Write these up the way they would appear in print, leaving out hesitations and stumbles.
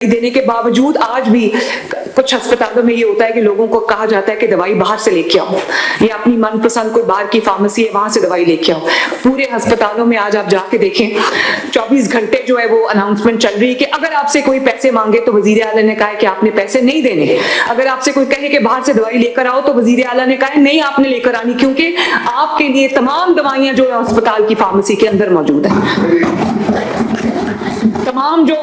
देने के बावजूद आज भी कुछ अस्पतालों में ये होता है कि लोगों को कहा जाता है कि दवाई बाहर से लेके आओ, या अपनी मनपसंद कोई बाहर की फार्मेसी है वहां से दवाई लेके आओ। पूरे अस्पतालों में आज आप जाके देखें 24 घंटे जो है वो अनाउंसमेंट चल रही है कि अगर आपसे कोई पैसे मांगे तो वजीर आला ने कहा है कि आपने पैसे नहीं देने। अगर आपसे कोई कहे कि बाहर से दवाई लेकर आओ तो वजीर आला ने कहा है नहीं आपने लेकर आनी, क्योंकि आपके लिए तमाम दवाइयां जो है अस्पताल की फार्मेसी के अंदर मौजूद है। तमाम जो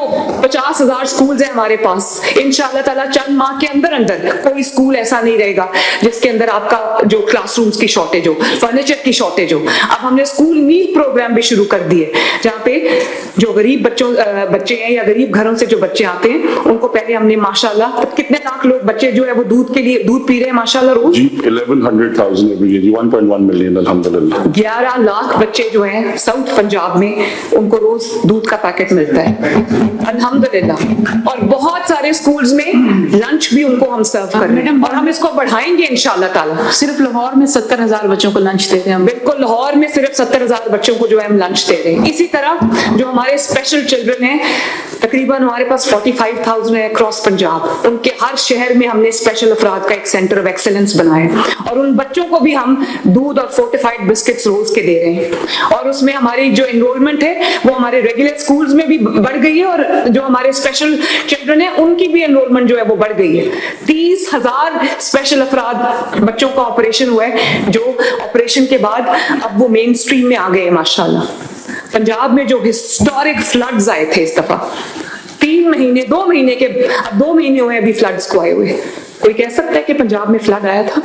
50,000 स्कूल्स हैं हमारे पास, इंशाल्लाह ताला चंद माह के अंदर अंदर कोई स्कूल ऐसा नहीं रहेगा जिसके अंदर आपका जो क्लासरूम्स की शॉर्टेज हो, फर्नीचर की शॉर्टेज हो। अब हमने स्कूल मील प्रोग्राम भी शुरू कर दिए, जहाँ पे जो गरीब बच्चे हैं या गरीब घरों से जो बच्चे आते हैं उनको पहले हमने माशाल्लाह कितने लाख लोग बच्चे जो है वो दूध के लिए दूध पी रहे हैं माशाल्लाह रोज 1100,000 एवरी डे, 1.1 मिलियन अल्हम्दुलिल्लाह। 11 लाख बच्चे जो हैं साउथ पंजाब में उनको रोज दूध का पैकेट मिलता है अल्हम्दुलिल्लाह। और बहुत सारे स्कूल्स में लंच भी उनको हम सर्व कर रहे हैं और हम इसको बढ़ाएंगे इंशाल्लाह ताला। सिर्फ लाहौर में 70,000 बच्चों को लंच दे रहे हैं हम। बिल्कुल, लाहौर में सिर्फ 70,000 बच्चों को जो है हम लंच दे रहे हैं। इसी तरह जो हमारे स्पेशल चिल्ड्रन हैं, तकरीबन हमारे पास 45,000 है अक्रॉस पंजाब, उनके हर शहर में हमने स्पेशल अफराद का एक सेंटर ऑफ एक्सेलेंस बनाया और उन बच्चों को भी हम दूध और फोर्टिफाइड बिस्किट्स रोज के दे रहे हैं। और उसमें हमारी जो एनरोलमेंट है वो हमारे रेगुलर स्कूल्स में भी बढ़ गई है और जो हमारे स्पेशल चिल्ड्रन है उनकी भी एनरोलमेंट जो है वो बढ़ गई है। 30,000 स्पेशल अफराद बच्चों का ऑपरेशन हुआ है, जो ऑपरेशन के बाद अब वो मेन स्ट्रीम में आ गए हैं माशाल्लाह। पंजाब में जो हिस्टोरिक फ्लड्स आए थे इस दफा 3 महीने 2 महीने के, अब 2 महीने हुए अभी फ्लड्स को आए हुए। कोई कह सकता है कि पंजाब में फ्लड आया था?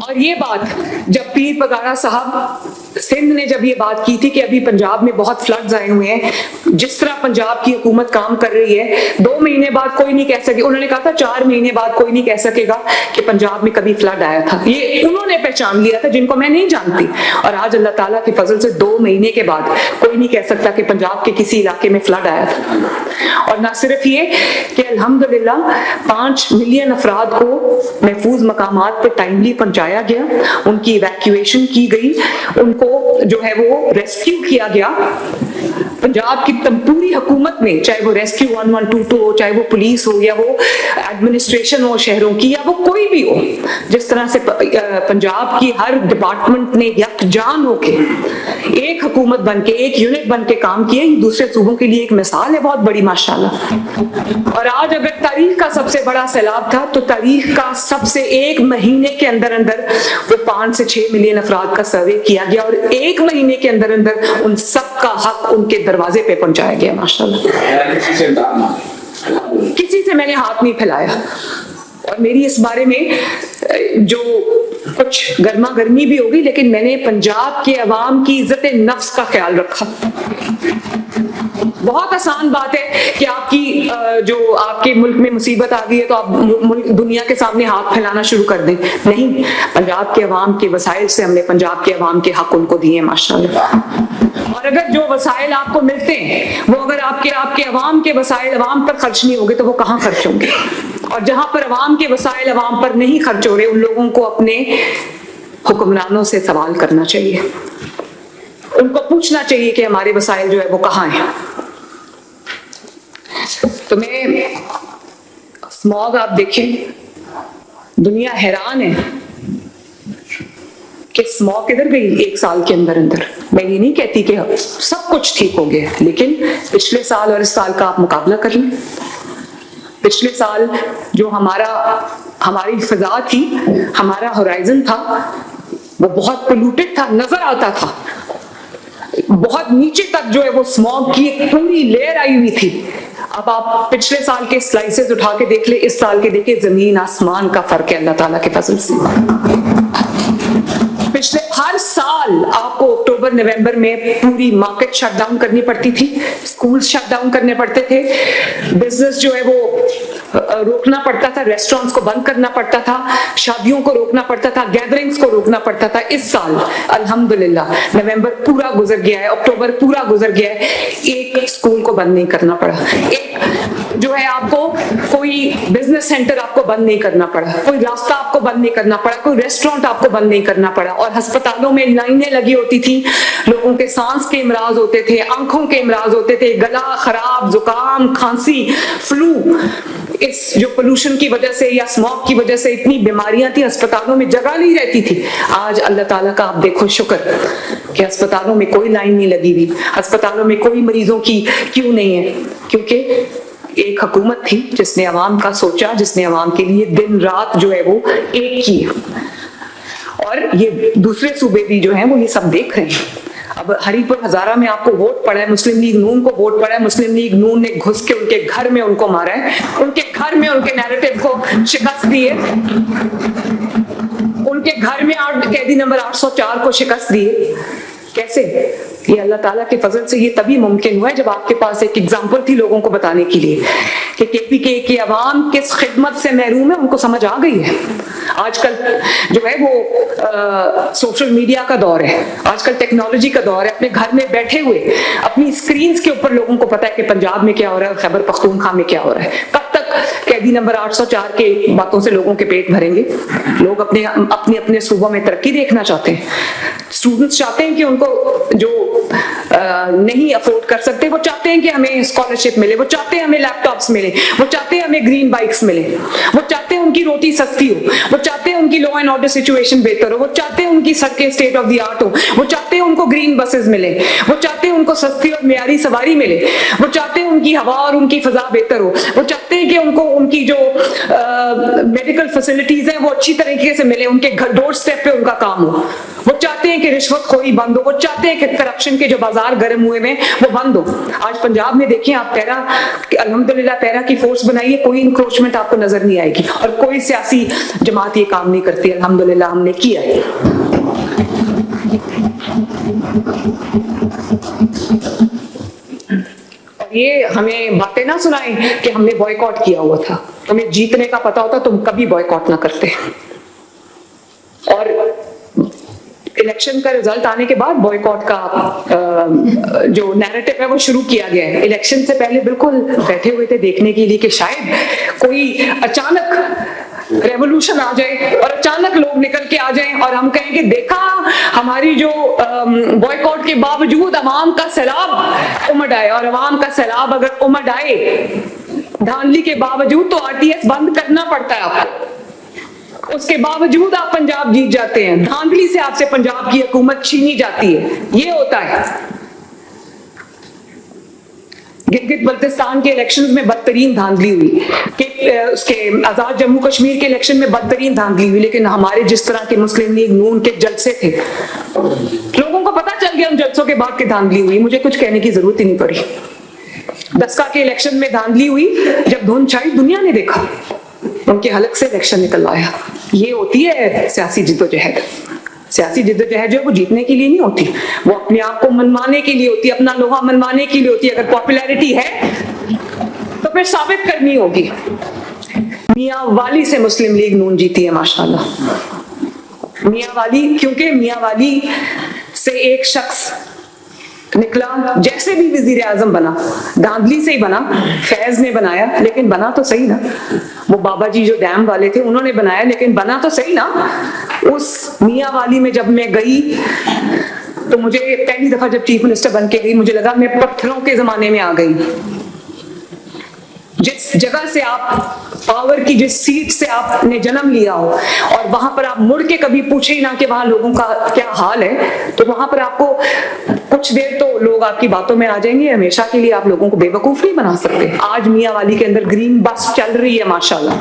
और ये बात जब पीर पगारा साहब सिंध ने जब ये बात की थी कि अभी पंजाब में बहुत फ्लड्स आए हुए हैं, जिस तरह पंजाब की हुकूमत काम कर रही है 2 महीने बाद कोई नहीं कह सके, उन्होंने कहा था 4 महीने बाद कोई नहीं कह सकेगा कि पंजाब में कभी फ्लड आया था। ये उन्होंने पहचान लिया था जिनको मैं नहीं जानती। और आज अल्लाह ताला के फजल से 2 महीने के बाद कोई नहीं कह सकता कि पंजाब के किसी इलाके में फ्लड आया था। और ना सिर्फ ये कि अल्हम्दुलिल्लाह 5 मिलियन अफराद को महफूज मकामात पर टाइमली पहुंचाया गया, उनकी इवैक्यूएशन की गई, उनको जो है वो रेस्क्यू किया गया। पंजाब की पूरी हुकूमत ने, चाहे वो रेस्क्यू 1122 हो, चाहे वो पुलिस हो या वो एडमिनिस्ट्रेशन हो शहरों की या वो कोई भी हो, जिस तरह से पंजाब की हर डिपार्टमेंट ने यकजान होके एक हुकूमत बन के, एक यूनिट बन के काम किए, दूसरे सूबों के लिए एक मिसाल है बहुत बड़ी माशाल्लाह। और आज अगर तारीख का सबसे बड़ा सैलाब था तो तारीख का सबसे 1 महीने के अंदर अंदर वो 5 से 6 मिलियन अफराद का सर्वे किया गया और 1 महीने के अंदर अंदर उन सब का हक उनके दरवाजे पे पहुंचाया गया माशाल्लाह। किसी से मैंने हाथ नहीं फैलाया और मेरी इस बारे में जो कुछ गर्मा गर्मी भी होगी, लेकिन मैंने पंजाब के अवाम की इज्जत नफ्स का ख्याल रखा। बहुत आसान बात है कि आपकी जो आपके मुल्क में मुसीबत आ गई है तो आप दुनिया के सामने हाथ फैलाना शुरू कर दें। नहीं, पंजाब के अवाम के वसाइल से हमने पंजाब के अवाम के हक उनको दिए माशाल्लाह। और अगर जो वसाइल आपको मिलते हैं वो अगर आपके अवाम के वसाइल अवाम पर खर्च नहीं होंगे तो वो कहाँ खर्च होंगे? और जहां पर अवाम के वसाइल अवाम पर नहीं खर्च हो रहे, उन लोगों को अपने हुक्मरानों से सवाल करना चाहिए, उनको पूछना चाहिए कि हमारे वसाइल जो है वो कहाँ हैं। तो मैं स्मॉग आप देखें, दुनिया हैरान है कि स्मॉग किधर गई 1 साल के अंदर अंदर। मैं ये नहीं कहती कि सब कुछ ठीक हो गया, लेकिन पिछले साल और इस साल का आप मुकाबला कर लें। पिछले साल जो हमारी फिजा थी, हमारा होराइजन था, वो बहुत पोल्यूटेड था, नजर आता था, बहुत नीचे तक जो है वो स्मॉग की एक पूरी लेयर आई हुई थी। अब आप पिछले साल के स्लाइसेस उठा के देख ले, इस साल के देखिए, जमीन आसमान का फर्क है अल्लाह ताला के फजल से। पिछले हर साल आपको अक्टूबर नवंबर में पूरी मार्केट शट डाउन करनी पड़ती थी, स्कूल शट डाउन करने पड़ते थे, बिजनेस जो है वो रोकना पड़ता था, रेस्टोरेंट्स को बंद करना पड़ता था, शादियों को रोकना पड़ता था, गैदरिंग्स को रोकना पड़ता था। इस साल अल्हम्दुलिल्लाह नवंबर पूरा गुजर गया है, अक्टूबर पूरा गुजर गया है, एक स्कूल को बंद नहीं करना पड़ा, एक जो है आपको कोई बिजनेस सेंटर आपको बंद नहीं करना पड़ा, कोई रास्ता आपको बंद नहीं करना पड़ा, कोई रेस्टोरेंट आपको बंद नहीं करना पड़ा। और अस्पतालों में लाइनें लगी होती थी, लोगों के सांस के इमराज होते थे, आंखों के इमराज होते थे, गला खराब, जुकाम, खांसी, फ्लू, इस जो पोल्यूशन की वजह से या स्मॉग की वजह से इतनी बीमारियां थी, अस्पतालों में जगह नहीं रहती थी। आज अल्लाह ताला का आप देखो शुक्र कि अस्पतालों में कोई लाइन नहीं लगी हुई, अस्पतालों में कोई मरीजों की क्यों नहीं है, क्योंकि एक हुकूमत थी जिसने अवाम का सोचा, जिसने अवाम के लिए दिन रात जो है वो एक की। और ये दूसरे सूबे भी जो हैं वो ये सब देख रहे हैं। अब हरीपुर हजारा में आपको वोट पड़ा है, मुस्लिम लीग नून को वोट पड़ा है, मुस्लिम लीग नून ने घुस के उनके घर में उनको मारा है, उनके घर में उनके नैरेटिव को शिकस्त दी है, उनके घर में कैदी नंबर 804 को शिकस्त दी है। कैसे? ये अल्लाह ताला के फजल से ये तभी मुमकिन हुआ है जब आपके पास एक एग्जाम्पल थी लोगों को बताने के लिए कि केपीके की अवाम किस खिदमत से महरूम है, उनको समझ आ गई है। आजकल जो है वो सोशल मीडिया का दौर है, आजकल टेक्नोलॉजी का दौर है। अपने घर में बैठे हुए अपनी स्क्रीन के ऊपर लोगों को पता है कि पंजाब में क्या हो रहा है, खैबर पख्तूनख्वा में क्या हो रहा है। कब तक कैदी नंबर 804 के बातों से लोगों के पेट भरेंगे? लोग अपने सूबों में तरक्की देखना चाहते हैं। स्टूडेंट्स चाहते हैं कि उनको जो नहीं अफोर्ड कर सकते, वो चाहते हैं कि हमें स्कॉलरशिप मिले, वो चाहते हैं हमें लैपटॉप्स मिले, वो चाहते हैं हमें ग्रीन बाइक्स मिले, वो चाहते हैं उनकी रोटी सस्ती हो, वो चाहते हैं उनकी लॉ एंड ऑर्डर सिचुएशन बेहतर हो, वो चाहते हैं उनकी सड़कें स्टेट ऑफ द आर्ट हो, वो चाहते हैं उनको ग्रीन बसेस मिले, वो चाहते हैं उनको सस्ती और मियारी सवारी मिले, वो चाहते हैं उनकी हवा और उनकी फजा बेहतर हो, वो चाहते हैं कि उनको उनकी जो मेडिकल फैसिलिटीज हैं वो अच्छी तरीके से मिले, उनके घर डोर स्टेप पे उनका काम हो, वो चाहते हैं कि रिश्वतखोरी बंद हो, वो चाहते हैं कि करप्शन के जो बाजार गर्म हुए में वो बंद हो। आज पंजाब में देखिए आप पैरा, अल्हम्दुलिल्लाह पैरा की फोर्स बनाई है, कोई इंक्रोचमेंट आपको नजर नहीं आएगी और कोई सियासी जमात ये काम नहीं करती। अल्हम्दुलिल्लाह हमने किया है। और ये हमें बातें ना सुनाएं कि हमने बॉयकॉट किया हुआ था, तुम्हें जीतने का पता होता तुम कभी बॉयकॉट ना करते। और इलेक्शन का रिजल्ट आने के बाद बॉयकॉट का जो नैरेटिव है वो शुरू किया गया है। इलेक्शन से पहले बिल्कुल बैठे हुए थे देखने के लिए कि शायद कोई अचानक रेवोल्यूशन आ जाए और अचानक लोग निकल के आ जाएं और हम कहें कि देखा हमारी जो बॉयकॉट के बावजूद अवाम का सैलाब उमड़ आए। और अवाम का सैलाब अगर उमड़ आए धांधली के बावजूद तो आरटीएस बंद करना पड़ता है आपको, उसके बावजूद आप पंजाब जीत जाते हैं, धांधली से आपसे पंजाब की हुकूमत छीनी जाती है। ये होता है। गिलगित बल्तिस्तान के इलेक्शंस में बदतरीन धांधली हुई, कि उसके आजाद जम्मू कश्मीर के इलेक्शन में बदतरीन धांधली हुई, लेकिन हमारे जिस तरह के मुस्लिम लीग नून के जलसे थे लोगों को पता चल गया उन जलसों के बाद की धांधली हुई, मुझे कुछ कहने की जरूरत ही नहीं पड़ी। दस्का के इलेक्शन में धांधली हुई, जब धुंध छाई दुनिया ने देखा, उनके हलक से इलेक्शन निकल आया। ये होती है सियासी जिद्दोजहद। सियासी जिद्दोजहद जो है वो जीतने के लिए नहीं होती, वो अपने आप को मनवाने के लिए होती है, अपना लोहा मनवाने के लिए होती है। अगर पॉपुलैरिटी है तो फिर साबित करनी होगी। मियां वाली से मुस्लिम लीग नून जीती है माशाल्लाह। मियां वाली, क्योंकि मियां वाली से एक शख्स निकला, जैसे भी वजीर आजम बना धांधली से ही बना, फैज ने बनाया लेकिन बना तो सही ना। वो बाबा जी जो डैम वाले थे उन्होंने बनाया लेकिन बना तो सही ना। उस मियां वाली में जब मैं गई तो मुझे पहली दफा जब चीफ मिनिस्टर बन के गई मुझे लगा मैं पत्थरों के जमाने में आ गई। जिस जगह से आप पावर की, जिस सीट से आपने जन्म लिया हो और वहां पर आप मुड़ के कभी पूछे ही ना कि वहां लोगों का क्या हाल है, तो वहां पर आपको कुछ देर तो लोग आपकी बातों में आ जाएंगे, हमेशा के लिए आप लोगों को बेवकूफ नहीं बना सकते। आज मियां वाली के अंदर ग्रीन बस चल रही है माशाल्लाह,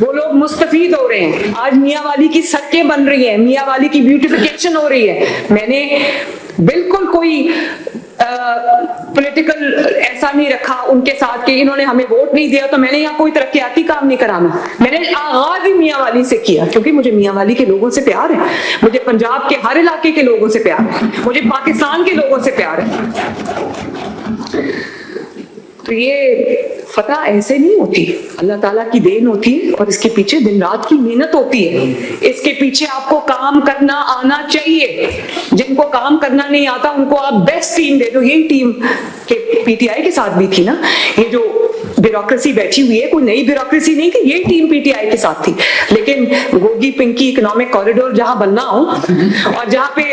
वो लोग मुस्तफीद हो रहे हैं। आज मियां वाली की सड़कें बन रही हैं, मियां वाली की ब्यूटिफिकेशन हो रही है। मैंने बिल्कुल कोई पॉलिटिकल ऐसा नहीं रखा उनके साथ कि इन्होंने हमें वोट नहीं दिया तो मैंने यहाँ कोई तरक्याती काम नहीं कराना। मैंने आगाज ही मियां वाली से किया क्योंकि मुझे मियां वाली के लोगों से प्यार है, मुझे पंजाब के हर इलाके के लोगों से प्यार है, मुझे पाकिस्तान के लोगों से प्यार है। तो ये फतह ऐसे नहीं होती, अल्लाह ताला की देन होती है और इसके पीछे दिन रात की मेहनत होती है। इसके पीछे आपको काम करना आना चाहिए। जिनको काम करना नहीं आता उनको आप बेस्ट टीम दे दो। यही टीम के पीटीआई के साथ भी थी ना, ये जो ब्यूरोक्रेसी बैठी हुई है, कोई नई ब्यूरोक्रेसी नहीं थी, ये टीम पीटीआई के साथ थी। लेकिन गोगी पिंकी इकोनॉमिक कॉरिडोर जहां बनना हो और जहां पे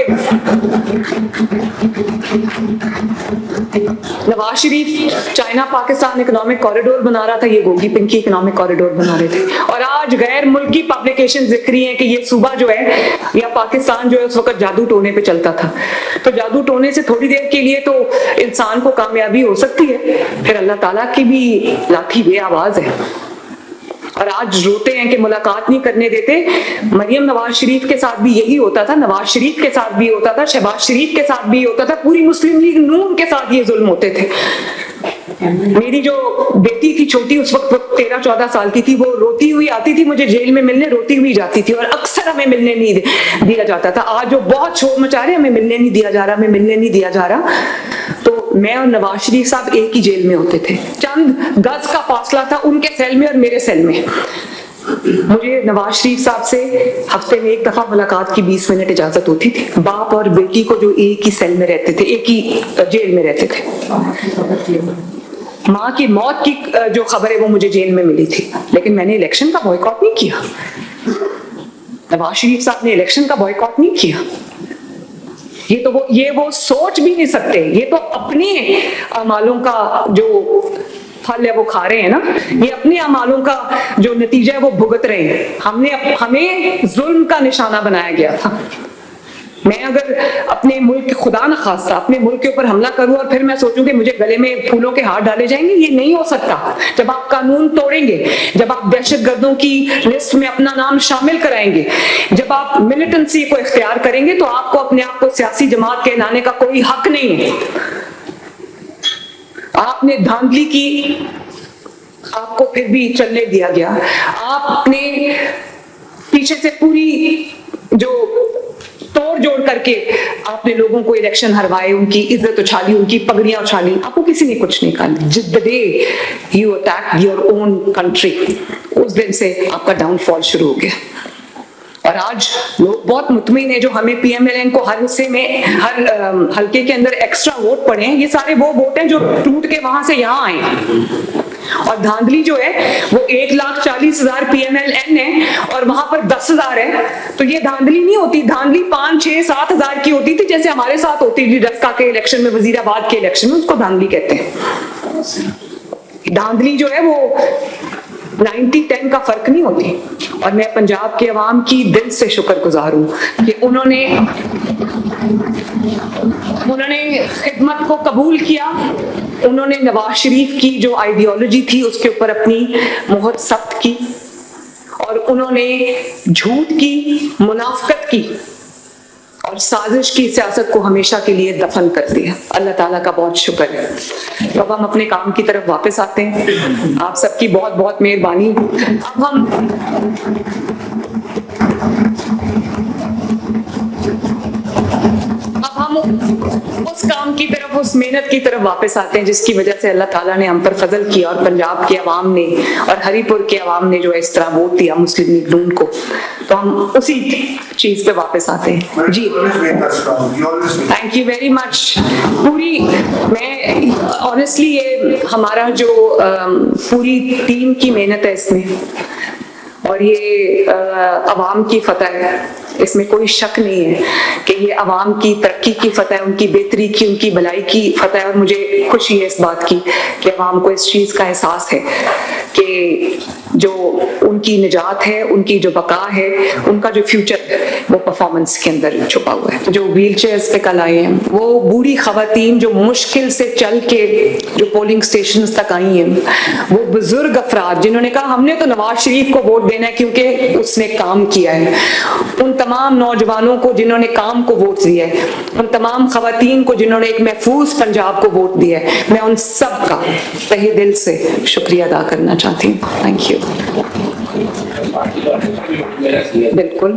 Nawaz Sharif China Pakistan economic corridor बना रहा था, ये गोगी पिंकी इकोनॉमिक कॉरिडोर बना रहे थे। और आज गैर मुल्की पब्लिकेशन लिख रही हैं कि ये सूबा जो है या पाकिस्तान जो है उस वक्त जादू टोने पे चलता था। तो जादू टोने से थोड़ी देर के लिए तो इंसान को कामयाबी हो सकती है, फिर अल्लाह ताला की भी लाठी बेआवाज है। और आज रोते हैं कि मुलाकात नहीं करने देते। मरियम नवाज शरीफ के साथ भी यही होता था, नवाज शरीफ के साथ भी होता था, शहबाज शरीफ के साथ भी होता था, पूरी मुस्लिम लीग नून के साथ ये जुल्म होते थे। मेरी जो बेटी थी छोटी, उस वक्त 13-14 साल की थी, वो रोती हुई आती थी मुझे जेल में मिलने, रोती हुई जाती थी और अक्सर हमें मिलने नहीं दिया जाता था। आज वो बहुत शोर मचा रहे, हमें मिलने नहीं दिया जा रहा, हमें मिलने नहीं दिया जा रहा। तो मैं और नवाज शरीफ साहब एक ही जेल में होते थे, चंद गज का फासला था उनके सेल में और मेरे सेल में। मुझे नवाज शरीफ साहब से हफ्ते में एक दफा मुलाकात की 20 मिनट इजाजत होती थी। बाप और बेटी को जो एक ही सेल में रहते थे, एक ही जेल में रहते थे। माँ की मौत की जो खबर है वो मुझे जेल में मिली थी, लेकिन मैंने इलेक्शन का बॉयकॉट नहीं किया। नवाज शरीफ साहब ने इलेक्शन का बॉयकॉट नहीं किया। ये वो सोच भी नहीं सकते। ये तो अपने अमालों का जो फल है वो खा रहे हैं ना, ये अपने अमालों का जो नतीजा है वो भुगत रहे हैं। हमें जुल्म का निशाना बनाया गया था। मैं अगर अपने मुल्क, खुदा न खास्ता अपने मुल्क के ऊपर हमला करूं और फिर मैं सोचूं कि मुझे गले में फूलों के हार डाले जाएंगे, ये नहीं हो सकता। जब आप कानून तोड़ेंगे, जब आप दहशतगर्दों की लिस्ट में अपना नाम शामिल कराएंगे, जब आप मिलिटेंसी को इख्तियार करेंगे, तो आपको अपने आप को सियासी जमात कहलाने का कोई हक नहीं है। आपने धांधली की, आपको फिर भी चलने दिया गया। आपने पीछे से पूरी जो तोड़ जोड़ करके आपने लोगों को इलेक्शन हरवाए, उनकी इज्जत उछाली, उनकी पगड़ियां उछाली, आपको किसी ने कुछ नहीं कहा। जिस the day you attack your own country, उस दिन से आपका डाउनफॉल शुरू हो गया। और आज लोग बहुत मुतमिन है, जो हमें पीएमएलएन को हर हिस्से में, हर हल्के के अंदर एक्स्ट्रा वोट पड़े हैं, ये सारे वो वोट हैं जो टूट के वहां से यहाँ आए। और धांधली जो है वो 1,40,000 पीएमएलएन है और वहां पर 10,000 है। तो ये धांधली नहीं होती, धांधली 5, 6, 7 हजार की होती थी, जैसे हमारे साथ होती थी डस्का के इलेक्शन में, वजीराबाद के इलेक्शन में, उसको धांधली कहते हैं। धांधली जो है वो 90-10 का फर्क नहीं होती। और मैं पंजाब के अवाम की दिल से शुक्रगुजार हूं कि उन्होंने खिदमत को कबूल किया। उन्होंने नवाज शरीफ की जो आइडियोलॉजी थी उसके ऊपर अपनी मोहर सख्त की और उन्होंने झूठ की, मुनाफिकत की और साजिश की सियासत को हमेशा के लिए दफन कर दिया। अल्लाह ताला का बहुत शुक्र है। तो अब हम अपने काम की तरफ वापस आते हैं। आप सबकी बहुत बहुत मेहरबानी। अब हम उस काम की तरफ, उस मेहनत की तरफ वापस आते हैं जिसकी वजह से अल्लाह ताला ने हम पर फजल किया और पंजाब के अवाम ने और हरिपुर के अवाम ने जो है इस तरह वोट दिया मुस्लिम लीग नून को। तो हम उसी चीज पे वापस आते हैं। जी, थैंक यू वेरी मच। पूरी, मैं ऑनेस्टली ये हमारा जो पूरी टीम की मेहनत है इसमें, और ये अवाम की फतह है, इसमें कोई शक नहीं है कि ये अवाम की तरक्की की फतह, उनकी बेहतरी की, उनकी भलाई की फतह है। और मुझे खुशी है इस बात की कि अवाम को इस चीज का एहसास है कि जो उनकी निजात है, उनकी जो बका है, उनका जो फ्यूचर है वो परफॉर्मेंस के अंदर छुपा हुआ है। जो व्हील चेयर्स पे कल आए हैं, वो बूढ़ी खवातीन जो मुश्किल से चल के जो पोलिंग स्टेशन तक आई हैं, वो बुजुर्ग अफराद जिन्होंने कहा हमने तो नवाज शरीफ को वोट देना है क्योंकि उसने काम किया है, उन तमाम नौजवानों को जिन्होंने काम को वोट दिया है, उन तमाम खवातीन को जिन्होंने एक महफूज पंजाब को वोट दिया है, मैं उन सब का तहे दिल से शुक्रिया अदा करना चाहती हूँ। Thank you. बिल्कुल।